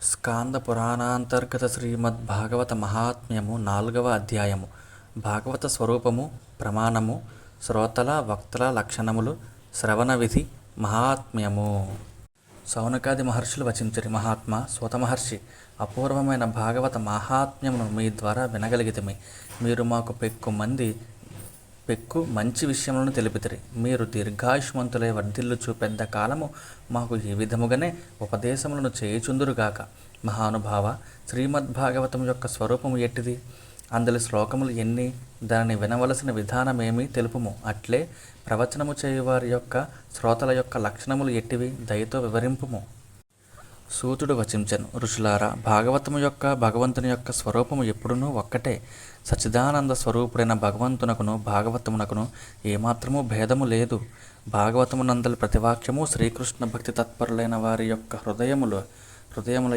స్కాంద పురాణాంతర్గత శ్రీమద్భాగవత మహాత్మ్యము 4వ అధ్యాయము. భాగవత స్వరూపము, ప్రమాణము, శ్రోతల వక్తల లక్షణములు, శ్రవణ విధి, మహాత్మ్యము. శౌనకాది మహర్షులు వచించరి. మహాత్మా సూత మహర్షి, అపూర్వమైన భాగవత మహాత్మ్యమును మీ ద్వారా వినగలిగితిమి. మీరు మాకు పెక్కు మంచి విషయములను తెలిపితిరి. మీరు దీర్ఘాయుష్మంతులై వర్ధిల్లుచు పెద్ద కాలము మాకు ఈ విధముగానే ఉపదేశములను చేయుచుందురుగాక. మహానుభావ, శ్రీమద్భాగవతం యొక్క స్వరూపము ఎట్టిది? అందలి శ్లోకములు ఎన్ని? దానిని వినవలసిన విధానమేమి తెలుపుము. అట్లే ప్రవచనము చేయువారి యొక్క శ్రోతల యొక్క లక్షణములు ఎట్టివి? దయతో వివరింపుము. సూతుడు వచించెను. ఋషులారా, భాగవతము యొక్క భగవంతుని యొక్క స్వరూపము ఎప్పుడునూ ఒక్కటే. సచ్చిదానంద స్వరూపుడైన భగవంతునకును భాగవతమునకును ఏమాత్రము భేదము లేదు. భాగవతమునందలి ప్రతివాక్యము శ్రీకృష్ణ భక్తి తత్పరులైన వారి యొక్క హృదయముల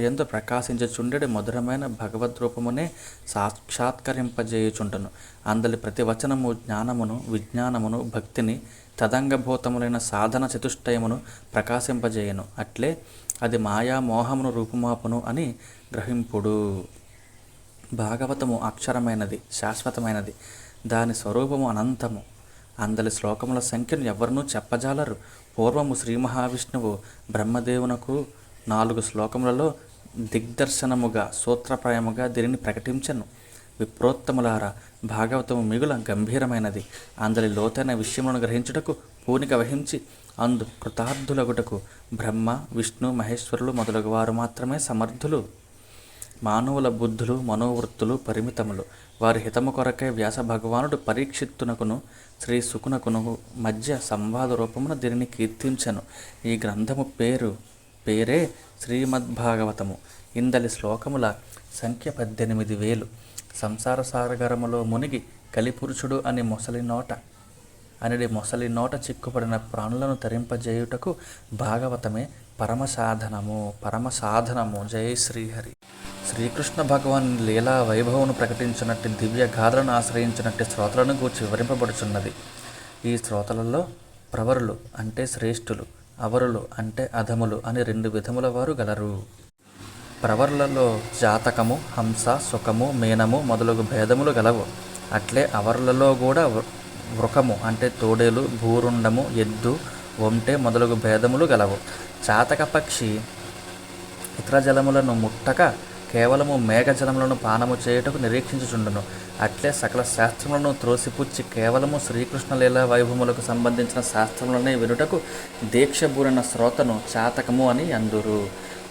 యందు ప్రకాశించుచుండెడి మధురమైన భగవద్రూపమునే సాక్షాత్కరింపజేయుచుండును. అందలి ప్రతివచనము జ్ఞానమును, విజ్ఞానమును, భక్తిని, తదంగభూతములైన సాధన చతుష్టయమును ప్రకాశింపజేయును. అట్లే అది మాయా మోహమును రూపుమాపును అని గ్రహింపుడు. భాగవతము అక్షరమైనది, శాశ్వతమైనది. దాని స్వరూపము అనంతము. అందలి శ్లోకముల సంఖ్యను ఎవరినూ చెప్పజాలరు. పూర్వము శ్రీ మహావిష్ణువు బ్రహ్మదేవునకు 4 శ్లోకములలో దిగ్దర్శనముగా, సూత్రప్రాయముగా దీనిని ప్రకటించెను. విప్రోత్తములారా, భాగవతము మిగుల గంభీరమైనది. అందలి లోతైన విషయములను గ్రహించుటకు పూనిక వహించి అందు కృతార్థులగుటకు బ్రహ్మ, విష్ణు, మహేశ్వరులు మొదలగు వారు మాత్రమే సమర్థులు. మానవుల బుద్ధులు, మనోవృత్తులు పరిమితములు. వారి హితము కొరకై వ్యాస భగవానుడు పరీక్షిత్తునకును శ్రీ శుకునకును మధ్య సంవాద రూపమున దీనిని కీర్తించెను. ఈ గ్రంథము పేరే శ్రీమద్భాగవతము. ఇందలి శ్లోకముల సంఖ్య 18,000. సంసార సాగరములో మునిగి కలిపురుషుడు అని మొసలి నోట చిక్కుపడిన ప్రాణులను తరింపజేయుటకు భాగవతమే పరమసాధనము. జయ శ్రీహరి. శ్రీకృష్ణ భగవాన్ లీలా వైభవమును ప్రకటించినట్టు దివ్య గాథలను ఆశ్రయించినట్టు శ్రోతలను గూర్చి వివరింపబడుచున్నది. ఈ శ్రోతలలో ప్రవరులు అంటే శ్రేష్ఠులు, అవరులు అంటే అధములు అని 2 విధముల వారు గలరు. ప్రవరులలో జాతకము, హంస, సుఖము, మీనము మొదలగు భేదములు గలవు. అట్లే అవరులలో కూడా వృకము అంటే తోడేలు, భూరుండము, ఎద్దు, ఒంటె మొదలగు భేదములు గలవు. చాతక పక్షి ఇతర జలములను ముట్టక కేవలము మేఘజలములను పానము చేయుటకు నిరీక్షించుచుండును. అట్లే సకల శాస్త్రములను త్రోసిపుచ్చి కేవలము శ్రీకృష్ణ లీలా వైభవములకు సంబంధించిన శాస్త్రములనే వినుటకు దీక్షబూరిన శ్రోతను చాతకము అని అందురు.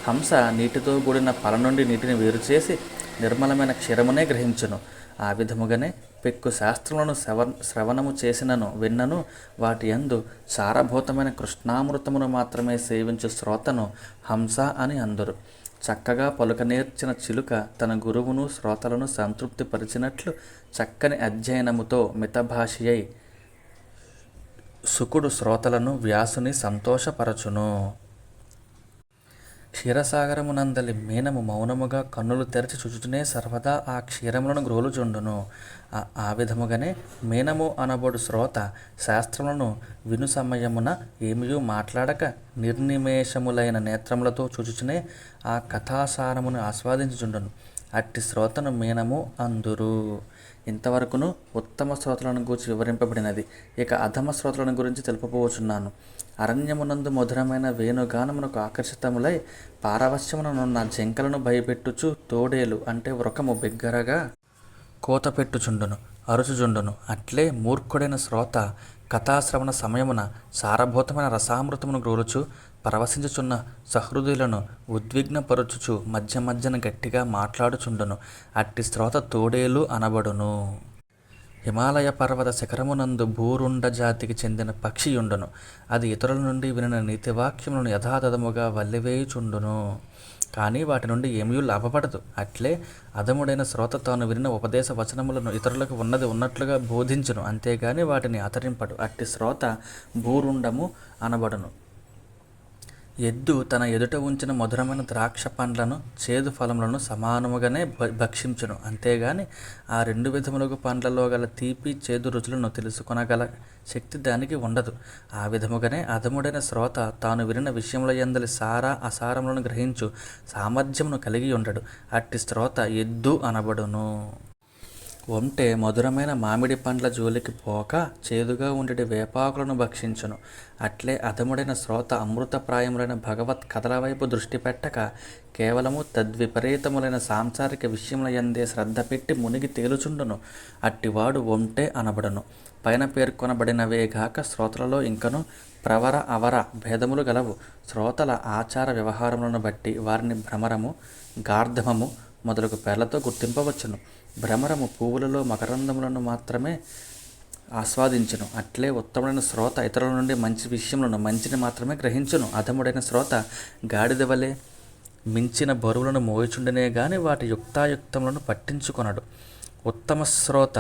హంస నీటితో కూడిన పల నుండి నీటిని వేరు చేసి నిర్మలమైన క్షీరమునే గ్రహించును. ఆ విధముగానే పెక్కు శాస్త్రములను శ్రవణము చేసినను విన్నను వాటి యందు సారభూతమైన కృష్ణామృతమును మాత్రమే సేవించు శ్రోతను హంస అని అందురు. చక్కగా పలుక నేర్చిన చిలుక తన గురువును శ్రోతలను సంతృప్తి పరిచినట్లు చక్కని అధ్యయనముతో మితభాషియై శుకుడు శ్రోతలను వ్యాసుని సంతోషపరచును. క్షీరసాగరమునందలి మీనము మౌనముగా కన్నులు తెరచి చుచుటనే సర్వదా ఆ క్షీరములను గ్రోలుచుండును. ఆ విధముగానే మీనము అనబడు శ్రోత శాస్త్రములను విను సమయమున ఏమియూ మాట్లాడక నిర్నిమేషములైన నేత్రములతో చూచుచునే ఆ కథాసారమును ఆస్వాదించుచుండును. అట్టి శ్రోతను మీనము అందురు. ఇంతవరకును ఉత్తమ శ్రోతలను గురించి వివరింపబడినది. ఇక అధమ శ్రోతలను గురించి తెలుపబోచున్నాను. అరణ్యమునందు మధురమైన వేణుగానమునకు ఆకర్షితములై పారవశ్యముననున్న జింకలను భయపెట్టుచు తోడేలు అంటే వృకము బిగ్గరగా కోత పెట్టుచుండును, అరుచుచుండును. అట్లే మూర్ఖుడైన శ్రోత కథాశ్రవణ సమయమున సారభూతమైన రసామృతమును గ్రోలుచు పరవశించుచున్న సహృదయులను ఉద్విగ్నపరుచుచు మధ్యన గట్టిగా మాట్లాడుచుండును. అట్టి శ్రోత తోడేలు అనబడును. హిమాలయ పర్వత శిఖరమునందు భూరుండ జాతికి చెందిన పక్షియుండును. అది ఇతరుల నుండి వినిన నీతివాక్యములను యథాతథముగా వల్లివేయుచుండును. కానీ వాటి నుండి ఏమీ లాభపడదు. అట్లే అధముడైన శ్రోత తాను వినిన ఉపదేశ వచనములను ఇతరులకు ఉన్నది ఉన్నట్లుగా బోధించును, అంతేగాని వాటిని ఆచరింపడు. అట్టి శ్రోత భూరుండము అనబడును. ఎద్దు తన ఎదుట ఉంచిన మధురమైన ద్రాక్ష పండ్లను చేదు ఫలములను సమానముగానే భక్షించును, అంతేగాని ఆ రెండు విధములకు పండ్లలో గల తీపి చేదు రుచులను తెలుసుకొనగల శక్తి దానికి ఉండదు. ఆ విధముగానే అధముడైన శ్రోత తాను వినిన విషయముల యందలి సార అసారములను గ్రహించు సామర్థ్యమును కలిగి ఉండడు. అట్టి శ్రోత ఎద్దు అనబడును. ఒంటె మధురమైన మామిడి పండ్ల జోలికి పోక చేదుగా ఉండేటి వేపాకులను భక్షించును. అట్లే అధముడైన శ్రోత అమృతప్రాయములైన భగవత్ కథల వైపు దృష్టి పెట్టక కేవలము తద్విపరీతములైన సాంసారిక విషయముల యందే శ్రద్ధ పెట్టి మునిగి తేలుచుండును. అట్టివాడు ఒంటె అనబడును. పైన పేర్కొనబడినవేగాక శ్రోతలలో ఇంకను ప్రవర అవర భేదములు గలవు. శ్రోతల ఆచార వ్యవహారములను బట్టి వారిని భ్రమరము, గార్ధమము మొదలగు పేర్లతో గుర్తింపవచ్చును. భ్రమరము పువ్వులలో మకరందములను మాత్రమే ఆస్వాదించును. అట్లే ఉత్తముడైన శ్రోత ఇతరుల నుండి మంచి విషయములను మంచిని మాత్రమే గ్రహించును. అధముడైన శ్రోత గాడిద వలె మించిన బరువులను మోయిచుండనే గాని వాటి యుక్తాయుక్తములను పట్టించుకొనడు. ఉత్తమ శ్రోత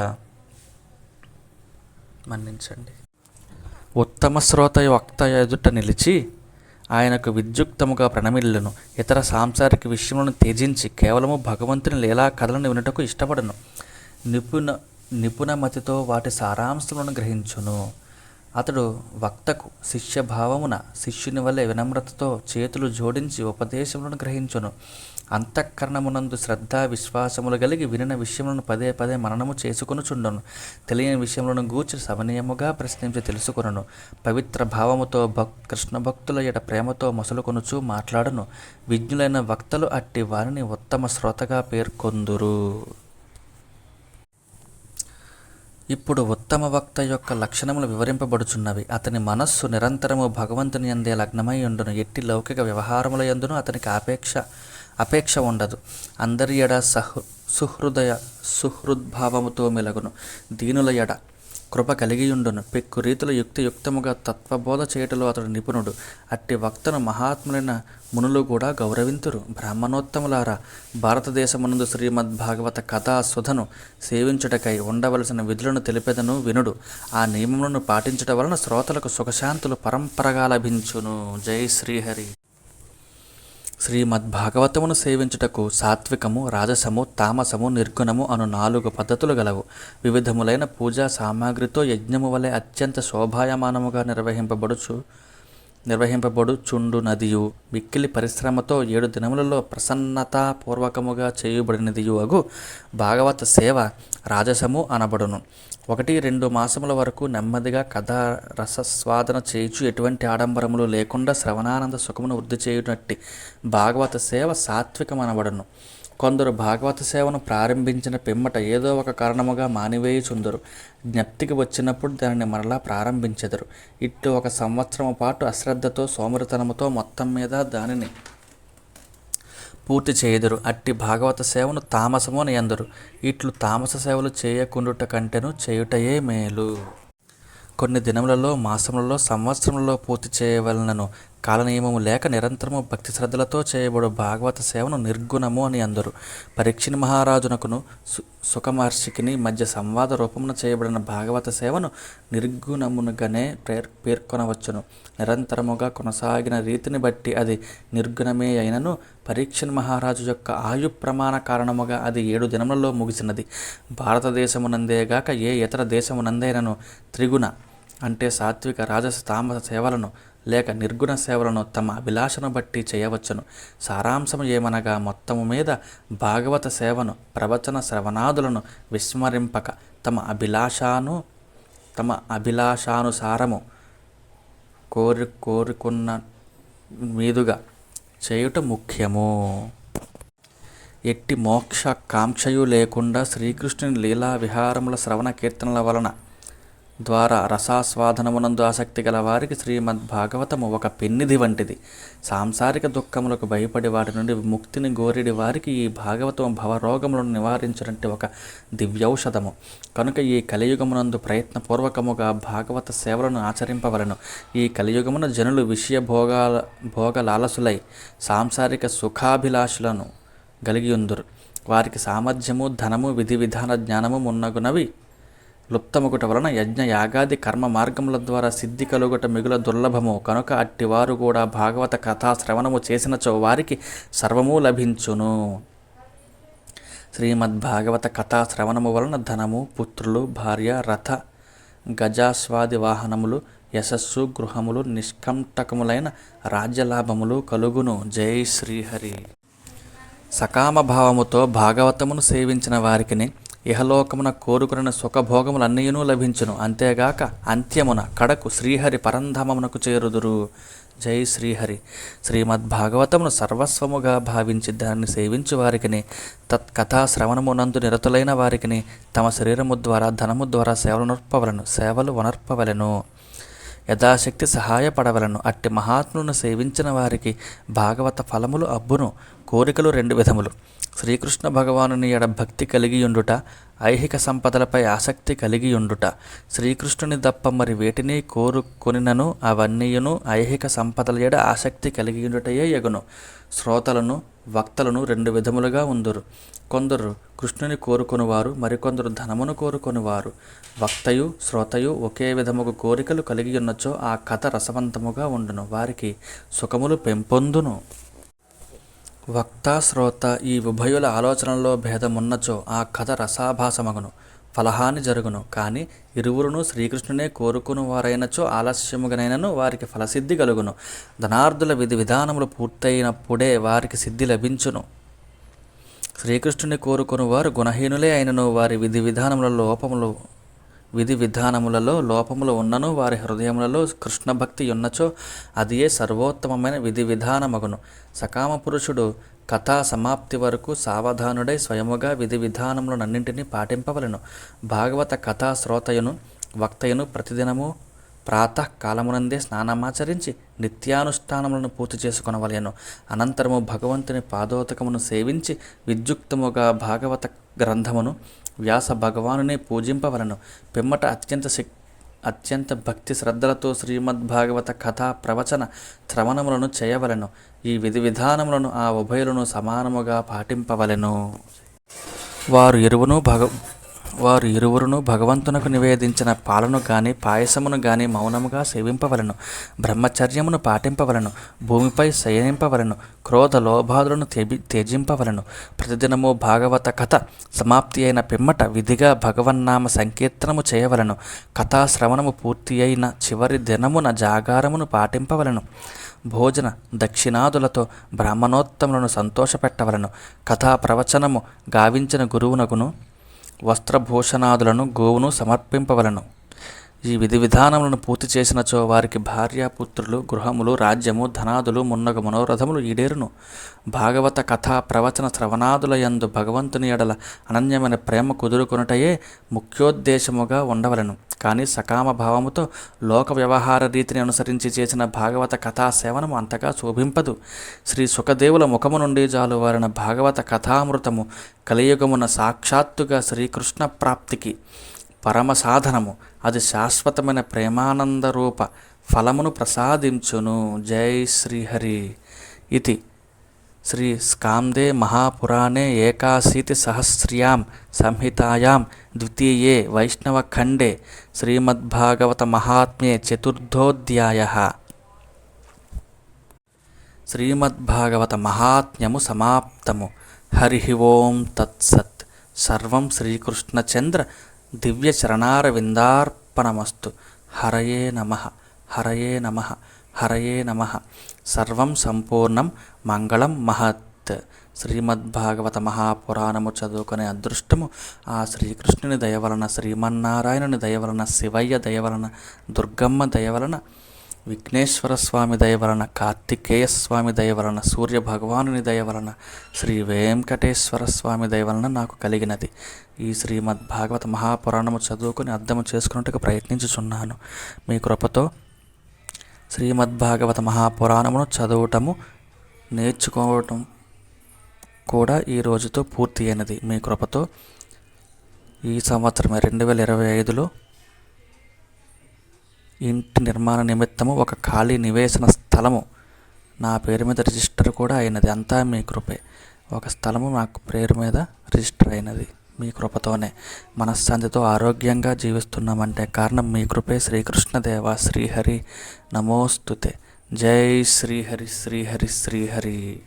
ఉత్తమ శ్రోత వక్త ఎదుట నిలిచి ఆయనకు విద్యుక్తముగా ప్రణమిల్లును. ఇతర సాంసారిక విషయములను త్యజించి కేవలము భగవంతుని లీలా కథలను వినుటకు ఇష్టపడను. నిపుణమతితో వాటి సారాంశములను గ్రహించును. అతడు వక్తకు శిష్యభావమున శిష్యుని వలె వినమ్రతతో చేతులు జోడించి ఉపదేశములను గ్రహించును. అంతఃకరణమునందు శ్రద్ధ విశ్వాసములు కలిగి వినిన విషయములను పదే పదే మననము చేసుకొనుచుండును. తెలియని విషయములను గూర్చి సమనీయముగా ప్రశ్నించి తెలుసుకొనును. పవిత్ర భావముతో కృష్ణ భక్తుల ఎడ ప్రేమతో మొసలుకొనుచు మాట్లాడును. విజ్ఞులైన వక్తలు అట్టి వారిని ఉత్తమ శ్రోతగా పేర్కొందురు. ఇప్పుడు ఉత్తమ వక్త యొక్క లక్షణములు వివరింపబడుచున్నవి. అతని మనస్సు నిరంతరము భగవంతుని యందే లగ్నమై ఉండును. ఎట్టి లౌకిక వ్యవహారముల యందును అతనికి అపేక్ష ఉండదు. అందరి ఎడ సుహృద్భావముతో మెలగును. దీనుల ఎడ కృప కలిగియుండును. పెక్కు రీతుల యుక్తియుక్తముగా తత్వబోధ చేయుటలో అతడు నిపుణుడు. అట్టి వక్తను మహాత్ములైన మునులు కూడా గౌరవింతురు. బ్రాహ్మణోత్తములారా, భారతదేశమునందు శ్రీమద్భాగవత కథా సుధను సేవించుటకై ఉండవలసిన విధులను తెలిపెదను వినుడు. ఆ నియమములను పాటించుట వలన శ్రోతలకు సుఖశాంతులు పరంపరగా లభించును. జై శ్రీహరి. శ్రీమద్భాగవతమును సేవించుటకు సాత్వికము, రాజసము, తామసము, నిర్గుణము అను 4 పద్ధతులు గలవు. వివిధములైన పూజా సామాగ్రితో యజ్ఞము వలె అత్యంత శోభాయమానముగా నిర్వహింపబడుచుండు నదియు, మిక్కిలి పరిశ్రమతో 7 దినములలో ప్రసన్నతాపూర్వకముగా చేయబడినదియు అగు భాగవత సేవ రాజసము అనబడును. 1-2 మాసముల వరకు నెమ్మదిగా కథా రసస్వాదన చేయుచు ఎటువంటి ఆడంబరములు లేకుండా శ్రవణానంద సుఖమును వృద్ధి చేయునట్టి భాగవత సేవ సాత్వికమనబడును. కొందరు భాగవత సేవను ప్రారంభించిన పిమ్మట ఏదో ఒక కారణముగా మానివేయుచుందరు. జ్ఞప్తికి వచ్చినప్పుడు దానిని మరలా ప్రారంభించెదరు. ఇట్లు 1 సంవత్సరము పాటు అశ్రద్ధతో సోమరితనముతో మొత్తం మీద దానిని పూర్తి చేయుదురు. అట్టి భాగవత సేవను తామసము అని అందరు. ఇట్లు తామస సేవలు చేయకుండుట కంటెను చేయుటయే మేలు. కొన్ని దినములలో, మాసములలో, సంవత్సరములలో పూర్తి చేయవలనను కాలనియమము లేక నిరంతరము భక్తి శ్రద్ధలతో చేయబడు భాగవత సేవను నిర్గుణము అని అందరు. పరీక్షిని మహారాజునకును సుఖమహర్షికిని మధ్య సంవాద రూపమున చేయబడిన భాగవత సేవను నిర్గుణమునుగానే పేర్కొనవచ్చును. నిరంతరముగా కొనసాగిన రీతిని బట్టి అది నిర్గుణమే అయినను పరీక్షిని మహారాజు యొక్క ఆయు ప్రమాణ కారణముగా అది 7 దినములలో ముగిసినది. భారతదేశమునందేగాక ఏ ఇతర దేశమునందైనను త్రిగుణ అంటే సాత్విక, రాజస, తామస సేవలను లేక నిర్గుణ సేవలను తమ అభిలాషను బట్టి చేయవచ్చును. సారాంశము ఏమనగా మొత్తము మీద భాగవత సేవను ప్రవచన శ్రవణాదులను విస్మరింపక తమ అభిలాషానుసారము కోరుకున్న మీదుగా చేయుట ముఖ్యము. ఎట్టి మోక్ష కాంక్షయు లేకుండా శ్రీకృష్ణుని లీలా విహారముల శ్రవణ కీర్తనల వలన ద్వారా రసాస్వాదనమునందు ఆసక్తి గల వారికి శ్రీమద్భాగవతము ఒక పెన్నిధి వంటిది. సాంసారిక దుఃఖములకు భయపడి వాటి నుండి ముక్తిని గోరిడి వారికి ఈ భాగవతం భవరోగములను నివారించినట్టు ఒక దివ్యౌషధము. కనుక ఈ కలియుగమునందు ప్రయత్నపూర్వకముగా భాగవత సేవలను ఆచరింపవలను. ఈ కలియుగమున జనులు విషయ భోగలాలసులై సాంసారిక సుఖాభిలాషులను కలిగియుందురు. వారికి సామర్థ్యము, ధనము, విధి విధాన జ్ఞానము మున్నగునవి లుప్తమొకటి వలన యజ్ఞ యాగాది కర్మ మార్గముల ద్వారా సిద్ధి కలుగుట మిగుల దుర్లభము కనుక అట్టివారు కూడా భాగవత కథా శ్రవణము చేసినచో వారికి సర్వము లభించును. శ్రీమద్భాగవత కథా శ్రవణము వలన ధనము, పుత్రులు, భార్య, రథ, గజాస్వాది వాహనములు, యశస్సు, గృహములు, నిష్కంటకములైన రాజ్యలాభములు కలుగును. జై శ్రీహరి. సకామ భావముతో భాగవతమును సేవించిన వారికిని ఇహలోకమున కోరుకున్న సుఖభోగములన్నీయును లభించును. అంతేగాక అంత్యమున కడకు శ్రీహరి పరంధామమునకు చేరుదురు. జై శ్రీహరి. శ్రీమద్భాగవతమును సర్వస్వముగా భావించి దాన్ని సేవించు వారికిని తత్కథా శ్రవణమునందు నిరతులైన వారికిని తమ శరీరము ద్వారా ధనము ద్వారా సేవలు వనర్పవలెను. యథాశక్తి సహాయపడవలను. అట్టి మహాత్ములను సేవించిన వారికి భాగవత ఫలములు అబ్బును. కోరికలు 2 విధములు. శ్రీకృష్ణ భగవానుని ఎడ భక్తి కలిగియుండుట, ఐహిక సంపదలపై ఆసక్తి కలిగియుండుట. శ్రీకృష్ణుని దప్ప మరి వేటిని కోరుకొనినను అవన్నీయును ఐహిక సంపదల ఎడ ఆసక్తి కలిగియుండుటయే యగును. శ్రోతలను వక్తలను 2 విధములుగా ఉందురు. కొందరు కృష్ణుని కోరుకొనివారు, మరికొందరు ధనమును కోరుకొనివారు. వక్తయు శ్రోతయు ఒకే విధముగు కోరికలు కలిగియున్నచో ఆ కథ రసవంతముగా ఉండును, వారికి సుఖములు పెంపొందును. వక్త శ్రోత ఈ ఉభయుల ఆలోచనల్లో భేదమున్నచో ఆ కథ రసాభాసమగును, ఫలహాని జరుగును. కానీ ఇరువురును శ్రీకృష్ణునే కోరుకుని వారైనచో ఆలస్యముగనైనను వారికి ఫలసిద్ధి కలుగును. ధనార్థుల విధి విధానములు పూర్తయినప్పుడే వారికి సిద్ధి లభించును. శ్రీకృష్ణుని కోరుకుని వారు గుణహీనులే అయినను వారి విధి విధానములలో లోపములు ఉన్నను వారి హృదయములలో కృష్ణభక్తి ఉన్నచో అదియే సర్వోత్తమమైన విధి విధానమగును. సకామ పురుషుడు కథా సమాప్తి వరకు సావధానుడై స్వయముగా విధి విధానములనన్నింటినీ పాటింపవలెను. భాగవత కథా శ్రోతయును వక్తయును ప్రతిదినము ప్రాతకాలమునందే స్నానమాచరించి నిత్యానుష్ఠానములను పూర్తి చేసుకొనవలెను. అనంతరము భగవంతుని పాదోదకమును సేవించి విద్యుక్తముగా భాగవత గ్రంథమును వ్యాస భగవానునే పూజింపవలను. పిమ్మట అత్యంత భక్తి శ్రద్ధలతో శ్రీమద్భాగవత కథా ప్రవచన శ్రవణములను చేయవలెను. ఈ విధి విధానములను ఆ ఉభయులను సమానముగా పాటింపవలెను. వారు ఇరువురును భగవంతునకు నివేదించిన పాలను గాని పాయసమును గాని మౌనముగా సేవింపవలను. బ్రహ్మచర్యమును పాటింపవలను. భూమిపై శయనింపవలను. క్రోధ లోభాదులను త్యజింపవలను. ప్రతిదినము భాగవత కథ సమాప్తి అయిన పిమ్మట విధిగా భగవన్నామ సంకీర్తనము చేయవలను. కథాశ్రవణము పూర్తి అయిన చివరి దినమున జాగారమును పాటింపవలను. భోజన దక్షిణాదులతో బ్రాహ్మణోత్తములను సంతోషపెట్టవలను. కథా ప్రవచనము గావించిన గురువునకును వస్త్రభూషణాదులను గోవును సమర్పింపవలను. ఈ విధి విధానములను పూర్తి చేసినచో వారికి భార్యాపుత్రులు, గృహములు, రాజ్యము, ధనాదులు మున్నగు మనోరథములు ఈడేరును. భాగవత కథా ప్రవచన శ్రవణాదుల యందు భగవంతుని ఎడల అనన్యమైన ప్రేమ కుదురుకొనుటయే ముఖ్యోద్దేశముగా ఉండవలను. కానీ సకామ భావముతో లోక వ్యవహార రీతిని అనుసరించి చేసిన భాగవత కథా సేవనము అంతగా శోభింపదు. శ్రీ సుఖదేవుల ముఖము నుండి జాలువారిన భాగవత కథామృతము కలియుగమున సాక్షాత్తుగా శ్రీకృష్ణ ప్రాప్తికి పరమ సాధనము. అది శాశ్వతమైన ప్రేమానంద రూప ఫలమును ప్రసాదించును. జై శ్రీహరి. ఇది శ్రీ స్కాందే మహాపురాణే ఏకాశీతి సహస్ర్యాం సంహితాయాం ద్వితీయే వైష్ణవఖండే శ్రీమద్భాగవత మహాత్మ్యే చతుర్థోధ్యాయః. శ్రీమద్భాగవత మహాత్మ్యము సమాప్తము. హరి ఓం తత్సత్. సర్వం శ్రీకృష్ణచంద్ర దివ్య చరణారవిందార్పణమస్తు. హరయే నమః. హరయే నమః. హరయే నమః. సర్వం సంపూర్ణం మంగళం మహత్. శ్రీమద్భాగవత మహాపురాణము చదువుకునే అదృష్టము ఆ శ్రీకృష్ణుని దయవలన, శ్రీమన్నారాయణుని దయవలన, శివయ్య దయవలన, దుర్గమ్మ దయవలన, విఘ్నేశ్వర స్వామి దయవలన, కార్తికేయ స్వామి దయవలన, సూర్య భగవానుని దయవలన, శ్రీ వెంకటేశ్వర స్వామి దయవలన నాకు కలిగినది. ఈ శ్రీమద్భాగవత మహాపురాణము చదువుకుని అర్థము చేసుకున్నట్టుగా ప్రయత్నించుచున్నాను. మీ కృపతో శ్రీమద్భాగవత మహాపురాణమును చదవటము నేర్చుకోవటం కూడా ఈ రోజుతో పూర్తి అయినది. మీ కృపతో ఈ సంవత్సరమే 2025లో ఇంటి నిర్మాణ నిమిత్తము ఒక ఖాళీ నివేశన స్థలము నా పేరు మీద రిజిస్టర్ కూడా అయినది. అంతా మీ కృపే. ఒక స్థలము నాకు పేరు మీద రిజిస్టర్ అయినది. మీ కృపతోనే మనశ్శాంతితో ఆరోగ్యంగా జీవిస్తున్నామంటే కారణం మీ కృపే. శ్రీకృష్ణదేవ శ్రీహరి నమోస్తుతే. జై శ్రీహరి శ్రీహరి శ్రీహరి.